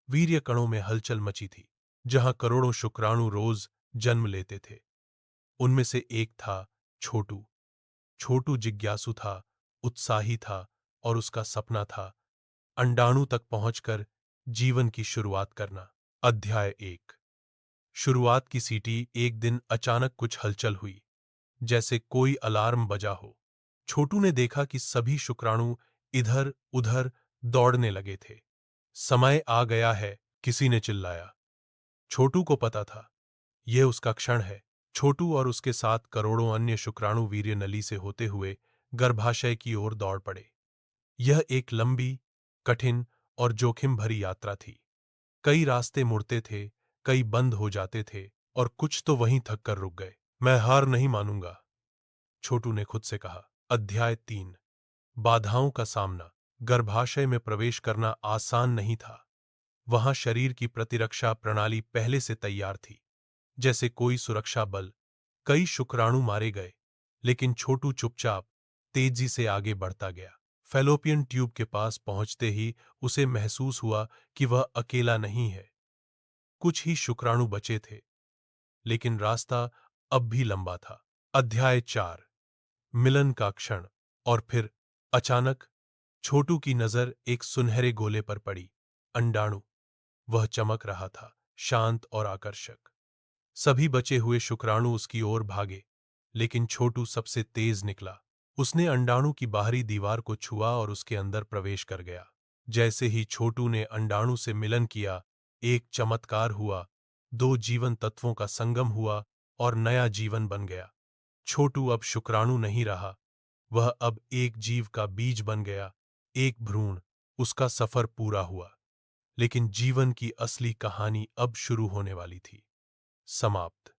वीर्य कणों में हलचल मची थी, जहां करोड़ों शुक्राणु रोज जन्म लेते थे। उनमें से एक था छोटू। छोटू जिज्ञासु था, उत्साही था, और उसका सपना था अंडाणु तक पहुंचकर जीवन की शुरुआत करना। अध्याय 1। शुरुआत की सीटी। एक दिन अचानक कुछ हलचल हुई, जैसे कोई अलार्म बजा हो। छोटू ने देखा कि सभी शुक्राणु इधर उधर दौड़ने लगे थे। समय आ गया है, किसी ने चिल्लाया। छोटू को पता था, यह उसका क्षण है। छोटू और उसके साथ करोड़ों अन्य शुक्राणु वीर्य नली से होते हुए गर्भाशय की ओर दौड़ पड़े। यह एक लंबी, कठिन और जोखिम भरी यात्रा थी। कई रास्ते मुड़ते थे, कई बंद हो जाते थे, और कुछ तो वहीं थक कर रुक गए। मैं हार नहीं मानूंगा, छोटू ने खुद से कहा। अध्याय 3। बाधाओं का सामना। गर्भाशय में प्रवेश करना आसान नहीं था। वहां शरीर की प्रतिरक्षा प्रणाली पहले से तैयार थी, जैसे कोई सुरक्षा बल। कई शुक्राणु मारे गए, लेकिन छोटू चुपचाप तेजी से आगे बढ़ता गया। फैलोपियन ट्यूब के पास पहुंचते ही उसे महसूस हुआ कि वह अकेला नहीं है। कुछ ही शुक्राणु बचे थे, लेकिन रास्ता अब भी लंबा था। अध्याय 4। मिलन का क्षण। और फिर अचानक छोटू की नजर एक सुनहरे गोले पर पड़ी। अंडाणु। वह चमक रहा था, शांत और आकर्षक। सभी बचे हुए शुक्राणु उसकी ओर भागे, लेकिन छोटू सबसे तेज निकला। उसने अंडाणु की बाहरी दीवार को छुआ और उसके अंदर प्रवेश कर गया। जैसे ही छोटू ने अंडाणु से मिलन किया, एक चमत्कार हुआ। दो जीवन तत्वों का संगम हुआ और नया जीवन बन गया। छोटू अब शुक्राणु नहीं रहा, वह अब एक जीव का बीज बन गया, एक भ्रूण। उसका सफर पूरा हुआ, लेकिन जीवन की असली कहानी अब शुरू होने वाली थी। समाप्त।